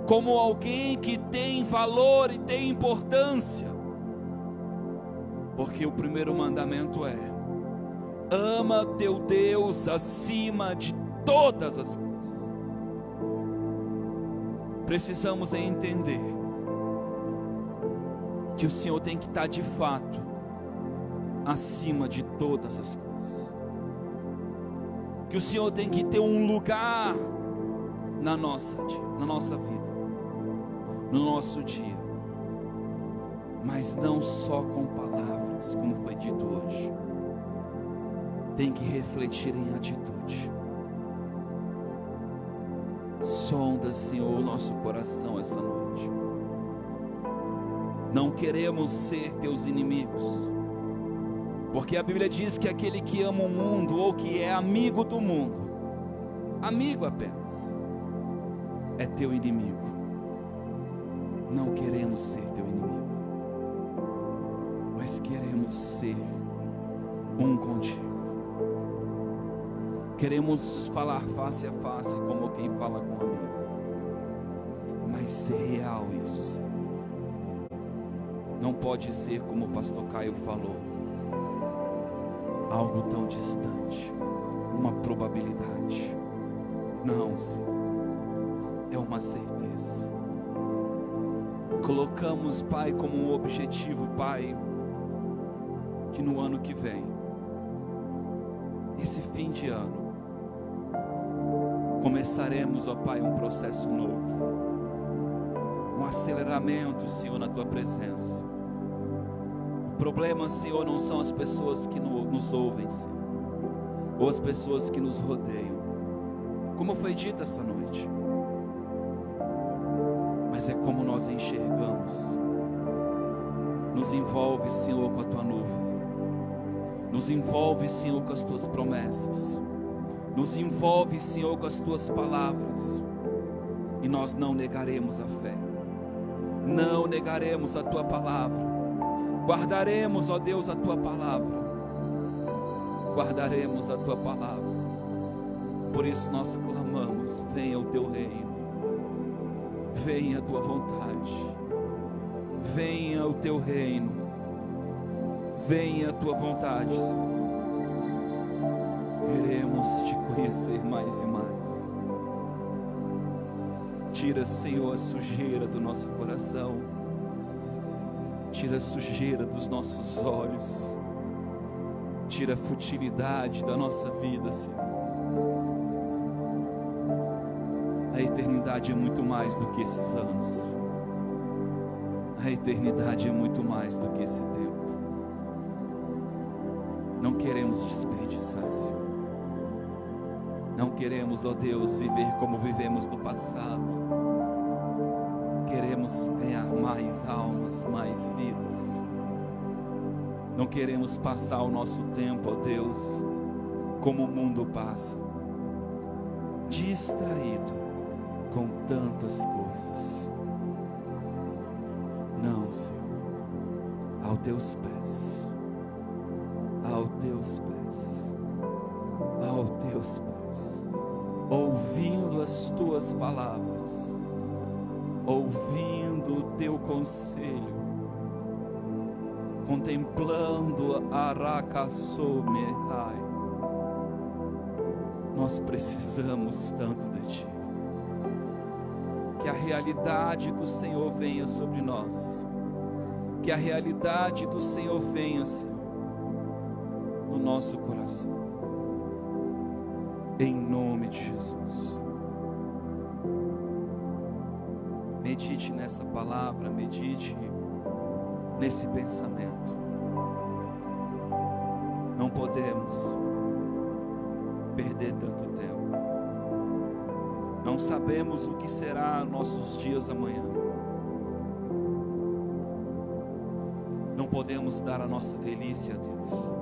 como alguém que tem valor e tem importância. Porque o primeiro mandamento é: ama teu Deus acima de todas as coisas. Precisamos entender que o Senhor tem que estar de fato acima de todas as coisas. Que o Senhor tem que ter um lugar na nossa vida, no nosso dia. Mas não só com palavras, como foi dito hoje. Tem que refletir em atitude. Sonda, Senhor, o nosso coração essa noite. Não queremos ser teus inimigos, porque a Bíblia diz que aquele que ama o mundo, ou que é amigo do mundo, amigo apenas, é teu inimigo. Não queremos ser teu inimigo, mas queremos ser um contigo. Queremos falar face a face como quem fala com um amigo, mas ser real isso, Senhor. Não pode ser como o pastor Caio falou, algo tão distante, uma probabilidade. Não, Senhor, é uma certeza. Colocamos, Pai, como um objetivo, Pai, que no ano que vem, esse fim de ano, começaremos, ó Pai, um processo novo, um aceleramento, Senhor, na Tua presença. O problema, Senhor, não são as pessoas que nos ouvem, Senhor, ou as pessoas que nos rodeiam, como foi dito essa noite, mas é como nós enxergamos. Nos envolve, Senhor, com a Tua nuvem, nos envolve, Senhor, com as Tuas promessas, nos envolve, Senhor, com as Tuas palavras, e nós não negaremos a fé, não negaremos a Tua palavra. Guardaremos, ó Deus, a Tua palavra. Guardaremos a Tua palavra. Por isso nós clamamos: venha o Teu reino, venha a Tua vontade, venha o Teu reino, venha a Tua vontade, Senhor. Queremos Te conhecer mais e mais. Tira, Senhor, a sujeira do nosso coração, tira a sujeira dos nossos olhos, tira a futilidade da nossa vida, Senhor. A eternidade é muito mais do que esses anos, a eternidade é muito mais do que esse tempo. Não queremos desperdiçar, Senhor. Não queremos, ó Deus, viver como vivemos no passado. Queremos ganhar mais almas, mais vidas. Não queremos passar o nosso tempo, ó Deus, como o mundo passa, distraído com tantas coisas. Não, Senhor, aos Teus pés, aos Teus pés, aos Teus pés, ouvindo as Tuas palavras, ouvindo o Teu conselho, contemplando Aracaçomehai. Nós precisamos tanto de Ti. Que a realidade do Senhor venha sobre nós, que a realidade do Senhor venha, Senhor, no nosso coração, em nome de Jesus. Medite nessa palavra, medite nesse pensamento. Não podemos perder tanto tempo. Não sabemos o que será nossos dias amanhã. Não podemos dar a nossa velhice a Deus.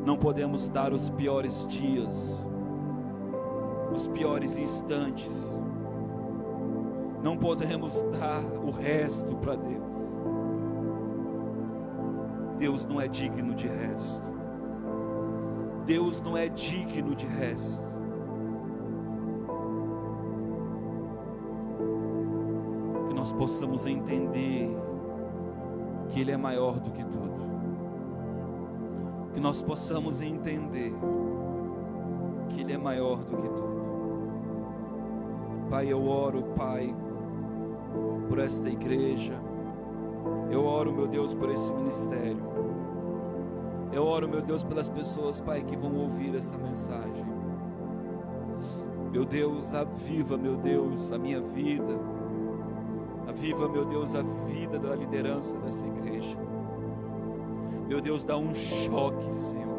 Não podemos dar os piores dias, os piores instantes. Não podemos dar o resto para Deus. Deus não é digno de resto. Deus não é digno de resto. Que nós possamos entender que Ele é maior do que tudo. Que nós possamos entender que Ele é maior do que tudo. Pai, eu oro, Pai, por esta igreja. Eu oro, meu Deus, por esse ministério. Eu oro, meu Deus, pelas pessoas, Pai, que vão ouvir essa mensagem. Meu Deus, aviva, meu Deus, a minha vida. Aviva, meu Deus, a vida da liderança dessa igreja. Meu Deus, dá um choque, Senhor.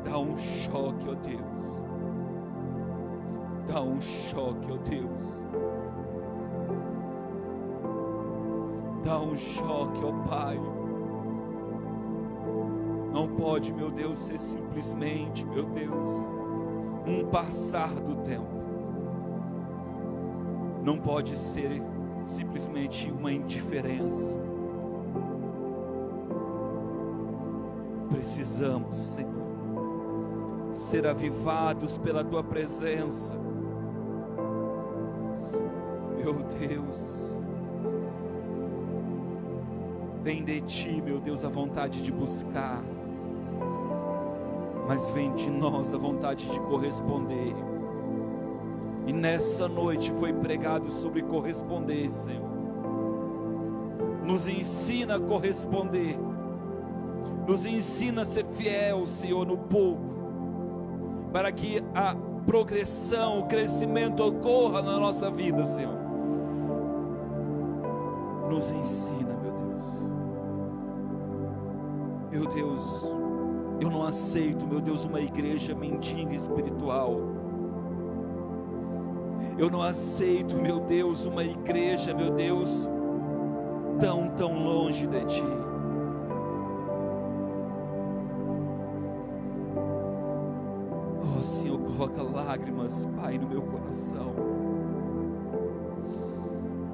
Dá um choque, ó Deus. Dá um choque, ó Deus. Dá um choque, ó Pai. Não pode, meu Deus, ser simplesmente, meu Deus, um passar do tempo. Não pode ser simplesmente uma indiferença. Precisamos, Senhor, ser avivados pela Tua presença. Meu Deus, vem de Ti, meu Deus, a vontade de buscar, mas vem de nós a vontade de corresponder. E nessa noite foi pregado sobre corresponder, Senhor. Nos ensina a corresponder. Nos ensina a ser fiel, Senhor, no pouco, para que a progressão, o crescimento ocorra na nossa vida, Senhor. Nos ensina, meu Deus. Meu Deus, eu não aceito, meu Deus, uma igreja mendiga espiritual. Eu não aceito, meu Deus, uma igreja, meu Deus, tão longe de Ti. Oh, Senhor, coloca lágrimas, Pai, no meu coração.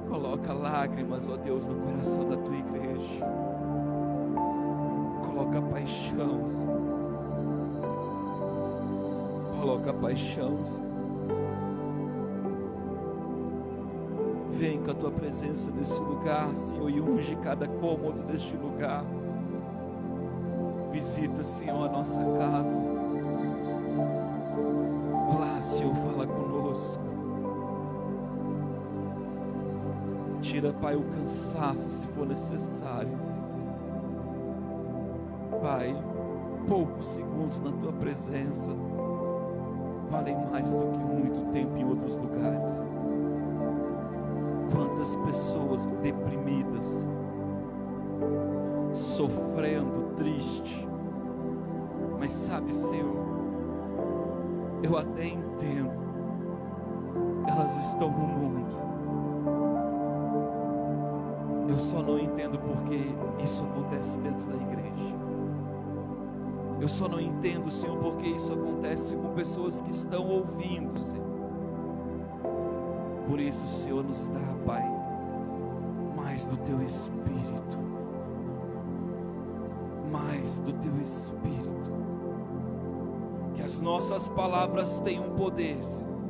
Coloca lágrimas, ó Deus, no coração da Tua igreja. Coloca paixão, Senhor. Coloca paixão, Senhor. Vem com a Tua presença nesse lugar, Senhor, e unge cada cômodo deste lugar. Visita, Senhor, a nossa casa. Lá, Senhor, fala conosco. Tira, Pai, o cansaço se for necessário. Pai, poucos segundos na Tua presença valem mais do que muito tempo em outros lugares. Quantas pessoas deprimidas, sofrendo, triste, mas sabe, Senhor, eu até entendo, elas estão no mundo, eu só não entendo porque isso acontece dentro da igreja. Eu só não entendo, Senhor, porque isso acontece com pessoas que estão ouvindo, Senhor. Por isso, Senhor, nos dá, Pai, mais do Teu Espírito, mais do Teu Espírito, que as nossas palavras tenham poder, Senhor,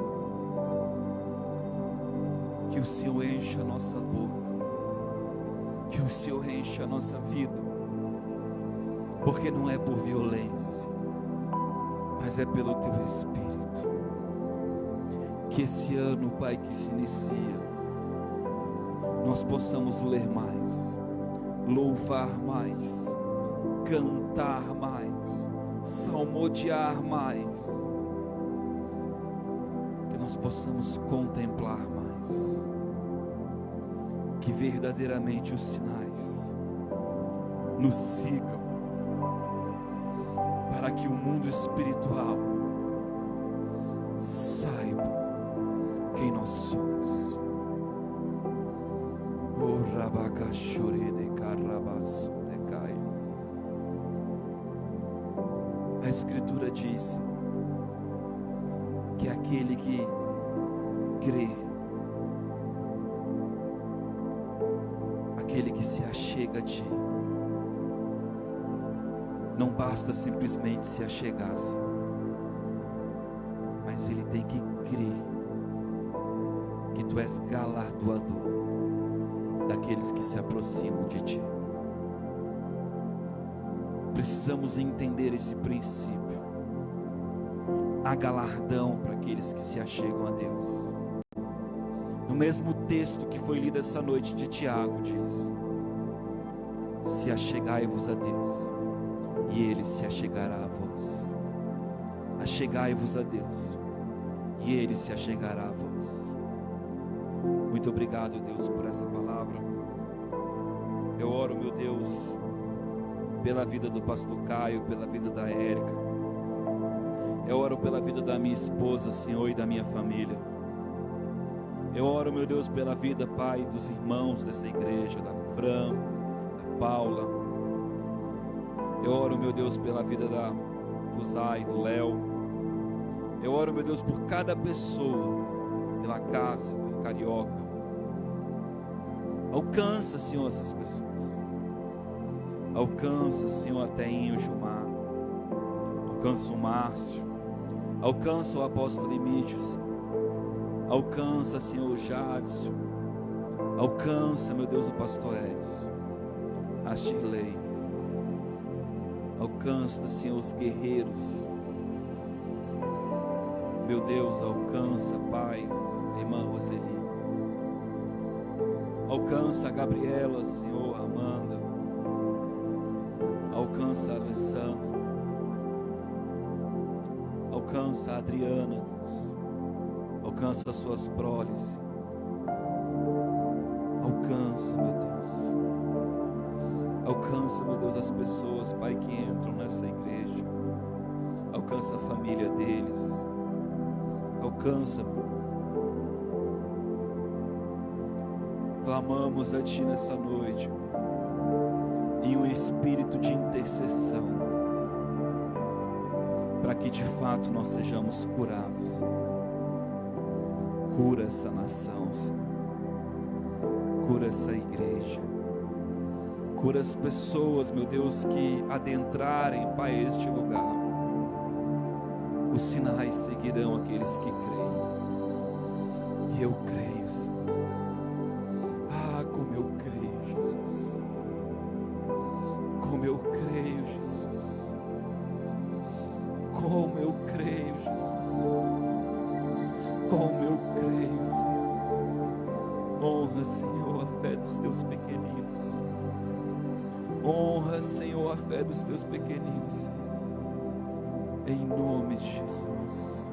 que o Senhor encha a nossa boca, que o Senhor encha a nossa vida, porque não é por violência, mas é pelo Teu Espírito. Que esse ano, Pai, que se inicia, nós possamos ler mais, louvar mais, cantar mais, salmodiar mais, que nós possamos contemplar mais, que verdadeiramente os sinais nos sigam, para que o mundo espiritual saiba quem nós somos. O rabacachore de carabaço de caio. A Escritura diz que aquele que crê, aquele que se achega a Ti. Não basta simplesmente se achegar, Senhor, mas ele tem que crer que Tu és galardoador daqueles que se aproximam de Ti. Precisamos entender esse princípio. Há galardão para aqueles que se achegam a Deus. No mesmo texto que foi lido essa noite de Tiago, diz: se achegai-vos a Deus, e Ele se achegará a vós. Achegai-vos a Deus, e Ele se achegará a vós. Muito obrigado, Deus, por essa palavra. Eu oro, meu Deus, pela vida do pastor Caio, pela vida da Érica. Eu oro pela vida da minha esposa, Senhor, e da minha família. Eu oro, meu Deus, pela vida, Pai, dos irmãos dessa igreja, da Fran, da Paula. Eu oro, meu Deus, pela vida da Fusai, do Léo. Eu oro, meu Deus, por cada pessoa, pela Cássia, pelo Carioca. Alcança, Senhor, essas pessoas. Alcança, Senhor, até em Gilmar. Alcança o Márcio. Alcança o apóstolo Emídios. Alcança, Senhor, o Jadson. Alcança, meu Deus, o pastor Edson. A Shirley. Alcança, Senhor, os guerreiros. Meu Deus, alcança, Pai, a irmã Roseli. Alcança a Gabriela, Senhor, a Amanda. Alcança a Alessandra. Alcança a Adriana, Deus. Alcança as suas proles. Alcança, meu Deus. Alcança, meu Deus, as pessoas, Pai, que entram nessa igreja. Alcança a família deles. Alcança. Clamamos a Ti nessa noite, em um espírito de intercessão, para que de fato nós sejamos curados. Cura essa nação, Senhor. Cura essa igreja. Cura as pessoas, meu Deus, que adentrarem, Pai, este lugar. Os sinais seguirão aqueles que creem. E eu creio, Senhor. Ah, como eu creio, Jesus. Como eu creio, Jesus. Como eu creio, Jesus. Como eu creio, Senhor. Honra, Senhor, a fé dos Teus pequeninos. Honra, Senhor, a fé dos Teus pequeninos. Em nome de Jesus.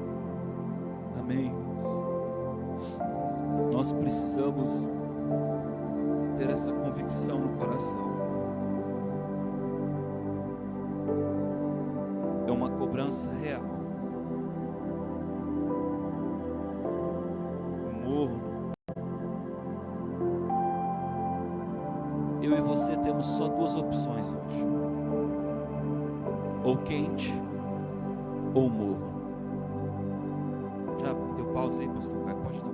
Amém. Nós precisamos ter essa convicção no coração. É uma cobrança real. O morno. Eu e você temos só duas opções hoje: ou quente ou morno. Já deu pausa aí, pastor Caio? Pode dar.